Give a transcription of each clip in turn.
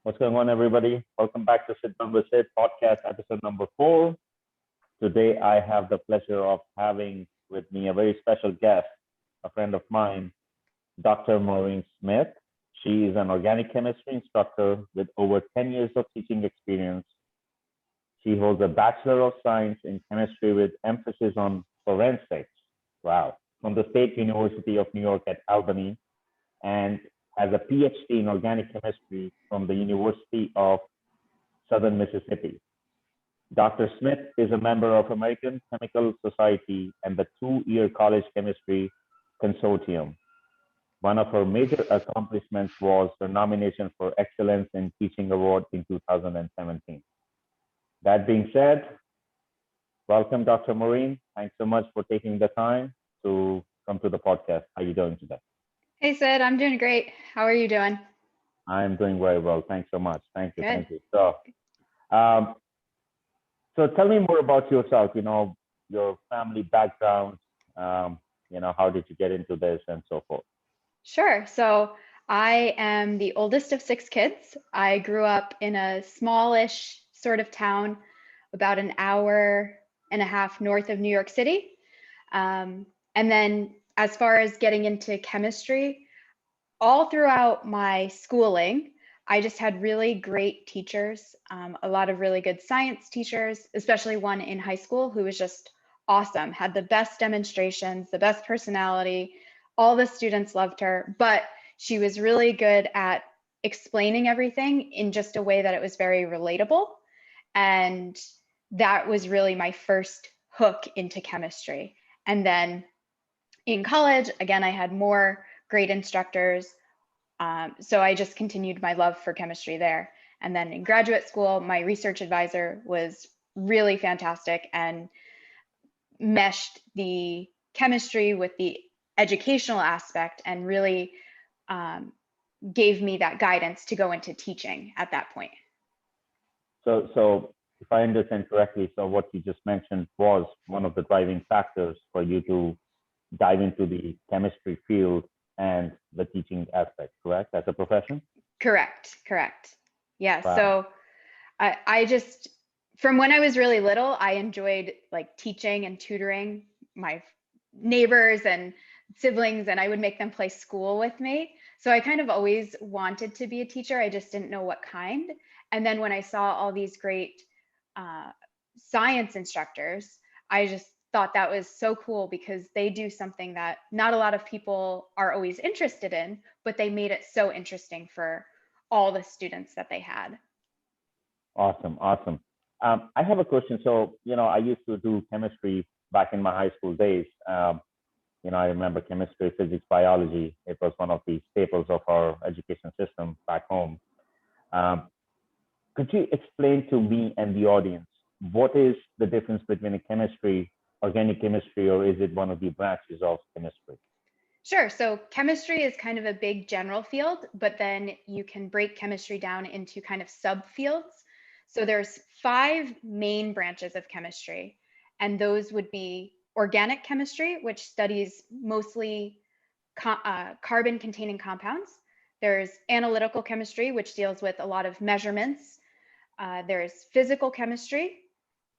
What's going on, everybody? Welcome back to Sit Down with Sid podcast, episode number 4. Today, I have the pleasure of having with me a very special guest, a friend of mine, Dr. Maureen Smith. She is an organic chemistry instructor with over 10 years of teaching experience. She holds a Bachelor of Science in chemistry with emphasis on forensics. Wow. From the State University of New York at Albany, and has a PhD in organic chemistry from the University of Southern Mississippi. Dr. Smith is a member of American Chemical Society and the Two-Year College Chemistry Consortium. One of her major accomplishments was her nomination for Excellence in Teaching Award in 2017. That being said, welcome, Dr. Maureen. Thanks so much for taking the time to come to the podcast. How are you doing today? Hey, Sid, I'm doing great. How are you doing? I'm doing very well. Thanks so much. Thank you. Good. Thank you. So tell me more about yourself, your family background, how did you get into this and so forth? Sure. So I am the oldest of 6 kids. I grew up in a smallish sort of town about an hour and a half north of New York City. And then as far as getting into chemistry, all throughout my schooling, I just had really great teachers, a lot of really good science teachers, especially one in high school who was just awesome, had the best demonstrations, the best personality. All the students loved her, but she was really good at explaining everything in just a way that it was very relatable. And that was really my first hook into chemistry. And then in college, again, I had more great instructors. So I just continued my love for chemistry there. And then in graduate school, my research advisor was really fantastic and meshed the chemistry with the educational aspect and really gave me that guidance to go into teaching at that point. So if I understand correctly, so what you just mentioned was one of the driving factors for you to dive into the chemistry field and the teaching aspect, correct, as a profession? Correct. Yeah. Wow. So I just, from when I was really little, I enjoyed like teaching and tutoring my neighbors and siblings, and I would make them play school with me. So I kind of always wanted to be a teacher. I just didn't know what kind. And then when I saw all these great science instructors, I just thought that was so cool because they do something that not a lot of people are always interested in, but they made it so interesting for all the students that they had. Awesome. I have a question. So, I used to do chemistry back in my high school days. I remember chemistry, physics, biology. It was one of the staples of our education system back home. Could you explain to me and the audience, what is the difference between a chemistry, organic chemistry, or is it one of the branches of chemistry? Sure. So chemistry is kind of a big general field, but then you can break chemistry down into kind of subfields. So there's 5 main branches of chemistry, and those would be organic chemistry, which studies mostly carbon-containing compounds. There's analytical chemistry, which deals with a lot of measurements. There's physical chemistry,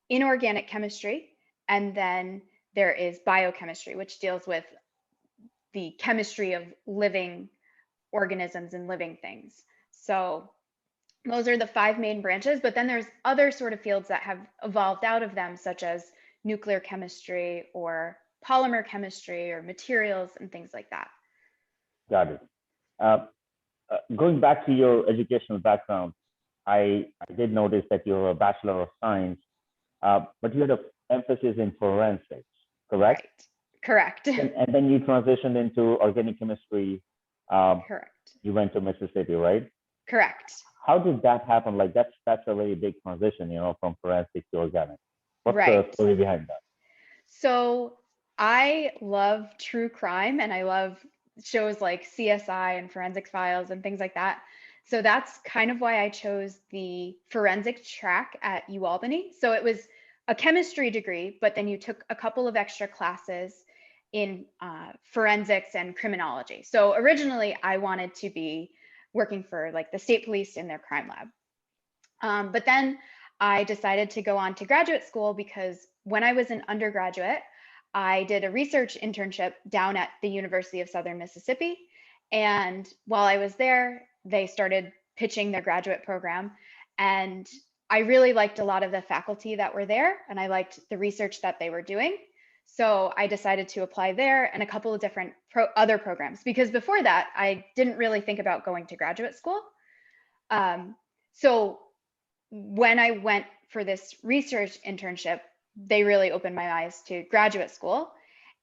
inorganic chemistry, and then there is biochemistry, which deals with the chemistry of living organisms and living things. So those are the 5 main branches, but then there's other sort of fields that have evolved out of them, such as nuclear chemistry or polymer chemistry or materials and things like that. Got it. Going back to your educational background, I did notice that you're a Bachelor of Science, but you had an emphasis in forensics, correct? Right. Correct. And then you transitioned into organic chemistry. Correct. You went to Mississippi, right? Correct. How did that happen? Like that's a very big transition, from forensic to organic. What's Right. the story behind that? So I love true crime and I love shows like CSI and Forensic Files and things like that. So that's kind of why I chose the forensic track at UAlbany. So it was a chemistry degree, but then you took a couple of extra classes in forensics and criminology. So originally I wanted to be working for like the state police in their crime lab. But then I decided to go on to graduate school because when I was an undergraduate, I did a research internship down at the University of Southern Mississippi. And while I was there, they started pitching their graduate program. And I really liked a lot of the faculty that were there, and I liked the research that they were doing. So I decided to apply there and a couple of different other programs, because before that, I didn't really think about going to graduate school. So when I went for this research internship, they really opened my eyes to graduate school.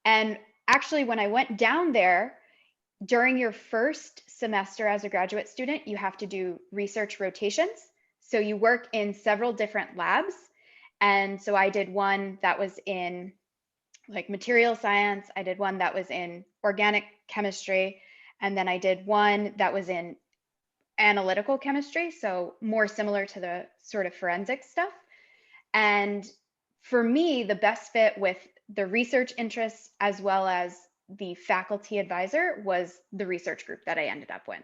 And actually, when I went down there, during your first semester as a graduate student, you have to do research rotations. So you work in several different labs. And so I did one that was in like material science. I did one that was in organic chemistry. And then I did one that was in analytical chemistry. So more similar to the sort of forensic stuff. And for me, the best fit with the research interests as well as the faculty advisor was the research group that I ended up with,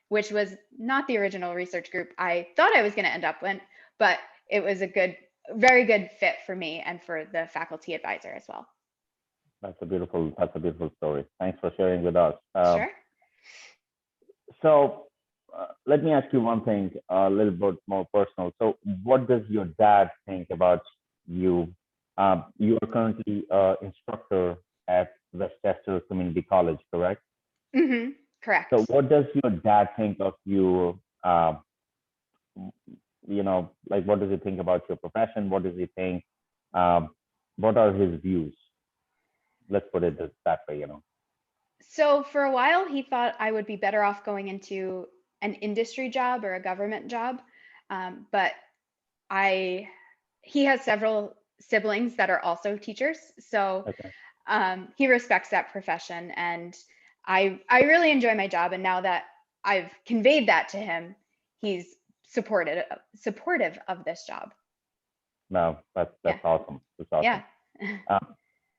which was not the original research group I thought I was going to end up with, but it was a very good fit for me and for the faculty advisor as well. That's a beautiful story. Thanks for sharing with us. Sure. So let me ask you one thing, a little bit more personal. So what does your dad think about you? You are currently an instructor at Westchester Community College, correct? Mm-hmm. Correct. So what does your dad think of you? Like what does he think about your profession? What does he think? What are his views? Let's put it that way, So for a while, he thought I would be better off going into an industry job or a government job. But he has several siblings that are also teachers. So Okay. He respects that profession, and I really enjoy my job. And now that I've conveyed that to him, he's supportive of this job. No, that's awesome. That's awesome. Yeah.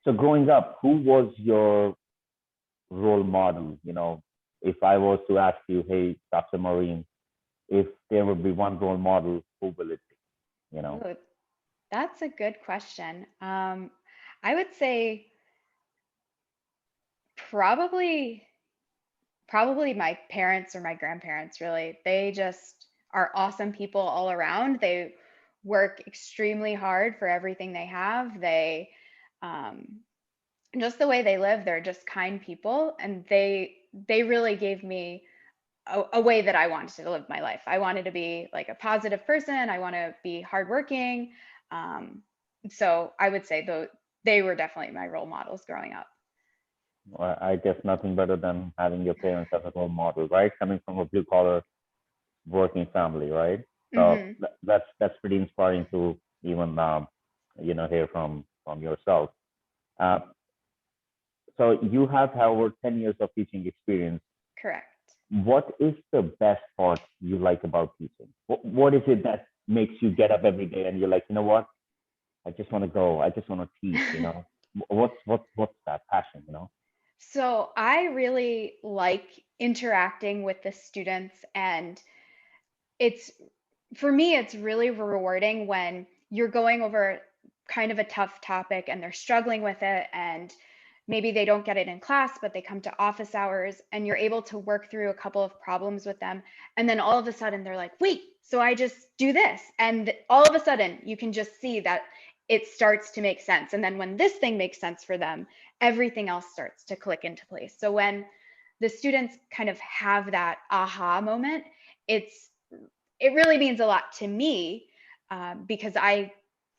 So growing up, who was your role model? If I was to ask you, hey, Dr. Maureen, if there would be one role model, who will it be? Ooh, that's a good question. I would say probably my parents or my grandparents, really. They just are awesome people all around. They work extremely hard for everything they have. They just the way they live, they're just kind people, and they really gave me a way that I wanted to live my life. I wanted to be like a positive person. I want to be hardworking. So I would say they were definitely my role models growing up. Well, I guess nothing better than having your parents as a role model, right? Coming from a blue collar working family, right? So Mm-hmm. that's pretty inspiring to even hear from yourself. So you have over 10 years of teaching experience. Correct. What is the best part you like about teaching? What is it that makes you get up every day and you're like, you know what? I just want to go. I just want to teach. What's that passion? So I really like interacting with the students, and for me, it's really rewarding when you're going over kind of a tough topic and they're struggling with it, and maybe they don't get it in class, but they come to office hours and you're able to work through a couple of problems with them. And then all of a sudden they're like, wait, so I just do this. And all of a sudden you can just see that it starts to make sense. And then when this thing makes sense for them, everything else starts to click into place. So when the students kind of have that aha moment, it really means a lot to me because I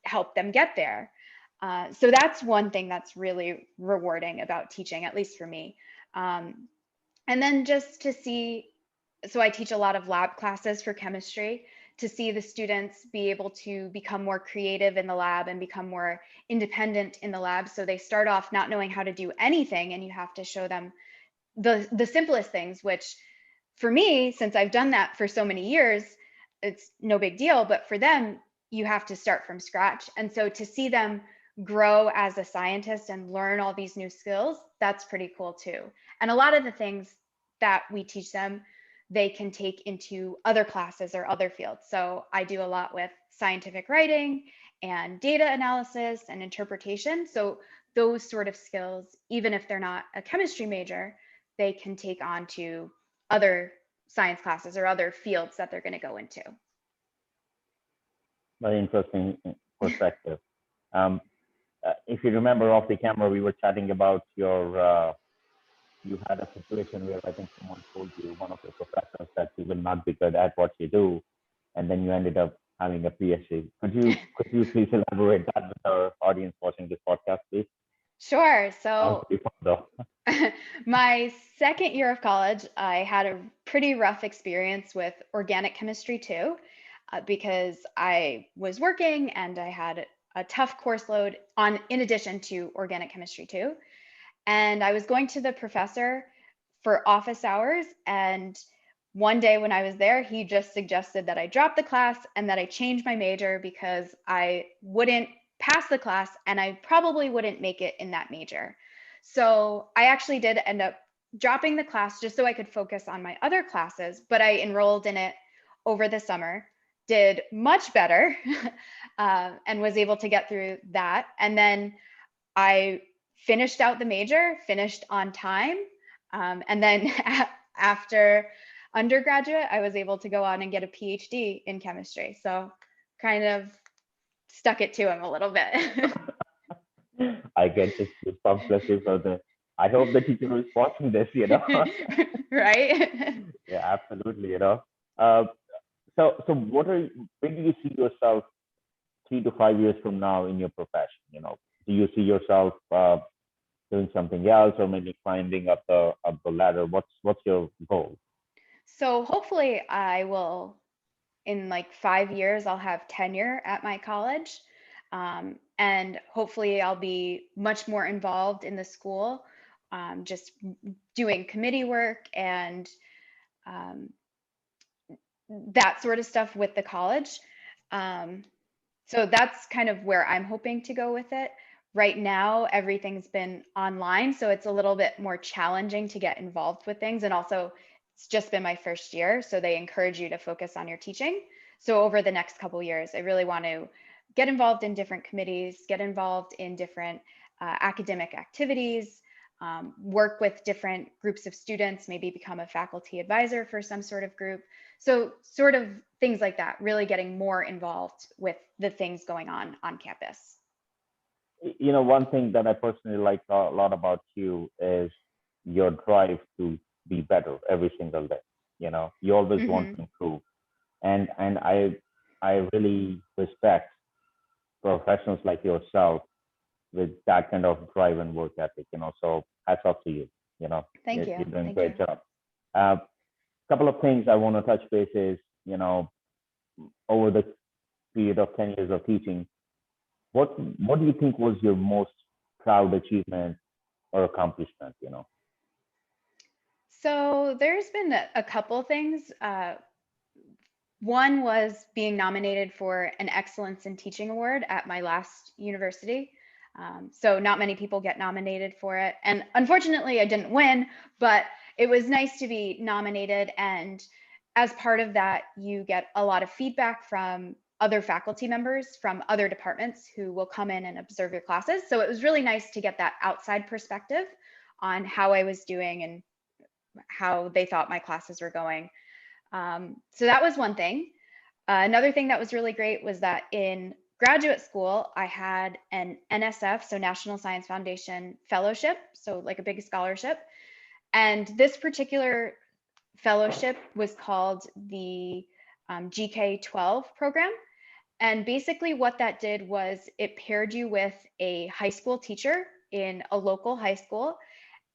help them get there. So that's one thing that's really rewarding about teaching, at least for me. And then just to see, so I teach a lot of lab classes for chemistry, to see the students be able to become more creative in the lab and become more independent in the lab. So they start off not knowing how to do anything, and you have to show them the simplest things, which for me, since I've done that for so many years, it's no big deal. But for them, you have to start from scratch. And so to see them grow as a scientist and learn all these new skills, that's pretty cool too. And a lot of the things that we teach them, they can take into other classes or other fields. So I do a lot with scientific writing and data analysis and interpretation. So those sort of skills, even if they're not a chemistry major, they can take on to other science classes or other fields that they're going to go into. Very interesting perspective. If you remember off the camera, we were chatting about your, you had a situation where I think someone told you, one of your professors, that you will not be good at what you do, and then you ended up having a PhD. Could you please elaborate that with our audience watching this podcast, please? Sure. So my second year of college, I had a pretty rough experience with organic chemistry too, because I was working and I had a tough course load in addition to organic chemistry too. And I was going to the professor for office hours. And one day when I was there, he just suggested that I drop the class and that I change my major because I wouldn't pass the class and I probably wouldn't make it in that major. So I actually did end up dropping the class just so I could focus on my other classes, but I enrolled in it over the summer, did much better, and was able to get through that. And then I finished out the major, finished on time. And then after undergraduate, I was able to go on and get a PhD in chemistry. So kind of stuck it to him a little bit. I get this goosebumps for the. I hope the teacher is watching this, Right? Yeah, absolutely, So where do you see yourself 3 to 5 years from now in your profession? Do you see yourself doing something else, or maybe climbing up the ladder? What's your goal? So hopefully I will, in like 5 years, I'll have tenure at my college. And hopefully I'll be much more involved in the school, just doing committee work and that sort of stuff with the college. So that's kind of where I'm hoping to go with it. Right now, everything's been online, so it's a little bit more challenging to get involved with things. And also, it's just been my first year, so they encourage you to focus on your teaching. So over the next couple of years, I really want to get involved in different committees, get involved in different academic activities, work with different groups of students, maybe become a faculty advisor for some sort of group. So sort of things like that, really getting more involved with the things going on campus. One thing that I personally like a lot about you is your drive to be better every single day. You always want to improve, and I really respect professionals like yourself with that kind of drive and work ethic. So hats off to you. Thank you. You're doing a Thank great you. job. Couple of things I want to touch base is, over the period of 10 years of teaching, what do you think was your most proud achievement or accomplishment? So there's been a couple things. One was being nominated for an Excellence in Teaching Award at my last university. So not many people get nominated for it. And unfortunately, I didn't win, but it was nice to be nominated. And as part of that, you get a lot of feedback from other faculty members from other departments who will come in and observe your classes. So it was really nice to get that outside perspective on how I was doing and how they thought my classes were going. So that was one thing. Another thing that was really great was that in graduate school, I had an NSF, so National Science Foundation fellowship, so like a big scholarship. And this particular fellowship was called the GK12 program. And basically what that did was it paired you with a high school teacher in a local high school,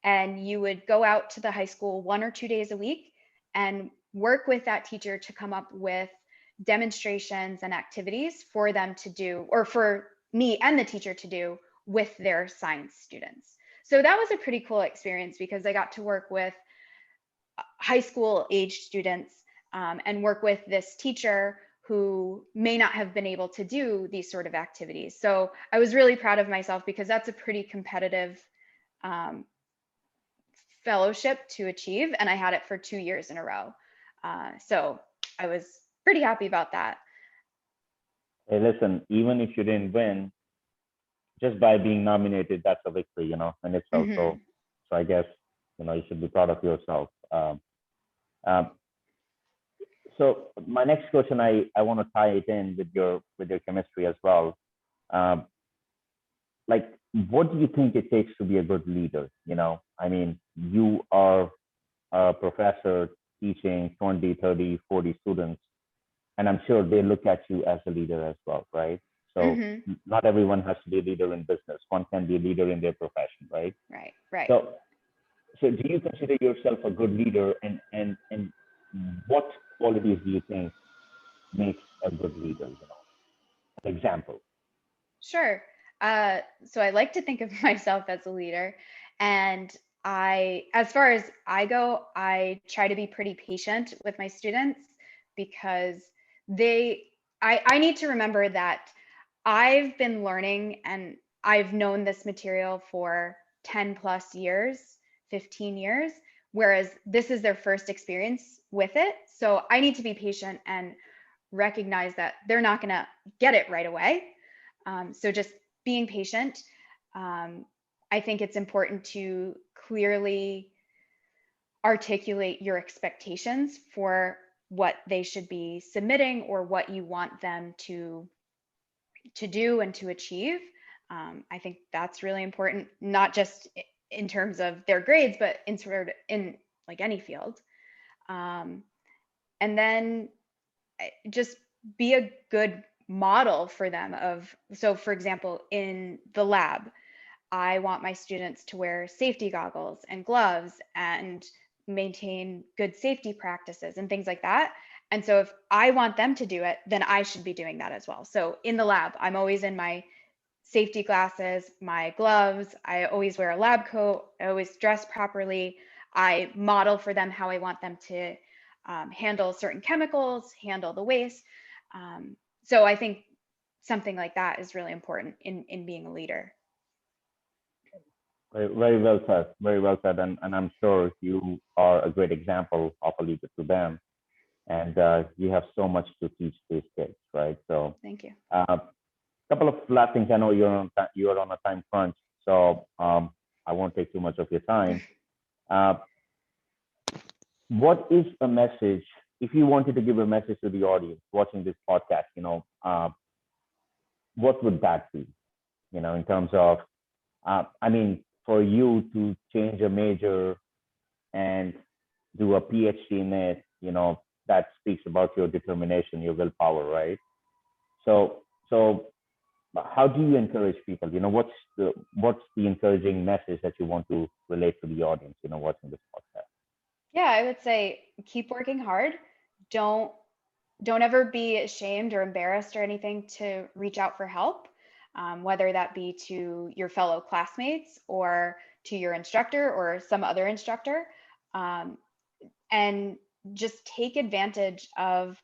and you would go out to the high school 1 or 2 days a week and work with that teacher to come up with demonstrations and activities for them to do, or for me and the teacher to do with their science students. So that was a pretty cool experience because I got to work with high school age students and work with this teacher who may not have been able to do these sort of activities. So I was really proud of myself because that's a pretty competitive fellowship to achieve, and I had it for 2 years in a row. So I was pretty happy about that. Hey, listen, even if you didn't win, just by being nominated, that's a victory, in itself. Hmm. So I guess, you should be proud of yourself. Um, so my next question, I want to tie it in with your chemistry as well. Um, like, what do you think it takes to be a good leader? I mean, you are a professor teaching 20, 30, 40 students, and I'm sure they look at you as a leader as well, right? So Hmm. not everyone has to be a leader in business. One can be a leader in their profession, right? Right, right. So, so do you consider yourself a good leader, and what qualities do you think makes a good leader? An example. Sure. So I like to think of myself as a leader, and as far as I go, I try to be pretty patient with my students because they, I need to remember that I've been learning and I've known this material for 10 plus years, 15 years, whereas this is their first experience with it. So I need to be patient and recognize that they're not going to get it right away. So just being patient. Um, I think it's important to clearly articulate your expectations for what they should be submitting or what you want them to do and to achieve. I think that's really important, not just in terms of their grades, but in sort of in like any field. Um, and then just be a good model for them of, so for example, in the lab, I want my students to wear safety goggles and gloves and maintain good safety practices and things like that. And so if I want them to do it, then I should be doing that as well. So in the lab, I'm always in my safety glasses, my gloves, I always wear a lab coat, I always dress properly. I model for them how I want them to handle certain chemicals, handle the waste. Um, so I think something like that is really important in being a leader. Very, very well said. Very well said. And I'm sure you are a great example of a leader to them. And you have so much to teach these kids, right? So, Thank you. a couple of last things. I know you're on a time crunch, so I won't take too much of your time. Uh, what is a message, if you wanted to give a message to the audience watching this podcast, what would that be? In terms of, I mean, for you to change a major and do a PhD in it, that speaks about your determination, your willpower, right? So how do you encourage people? What's the encouraging message that you want to relate to the audience, watching this podcast? Yeah, I would say keep working hard. Don't don't ever be ashamed or embarrassed or anything to reach out for help, whether that be to your fellow classmates or to your instructor or some other instructor. Um, and just take advantage of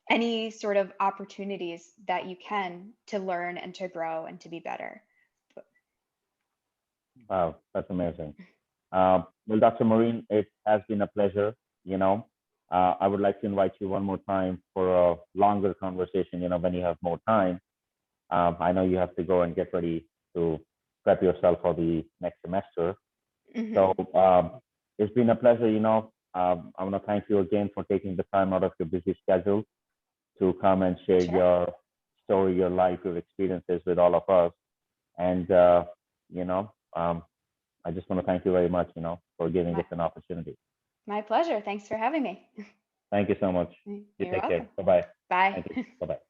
any sort of opportunities that you can to learn and to grow and to be better. Wow, that's amazing. Well, Dr. Maureen, it has been a pleasure. I would like to invite you one more time for a longer conversation, when you have more time. I know you have to go and get ready to prep yourself for the next semester. So Hmm. it's been a pleasure. I want to thank you again for taking the time out of your busy schedule to come and share Sure. your story, your life, your experiences with all of us. And, you know, um, I just want to thank you very much, for giving My, us an opportunity. my pleasure. Thanks for having me. Thank you so much. You You're take care. welcome. Bye bye. Bye. Thank you. Bye bye.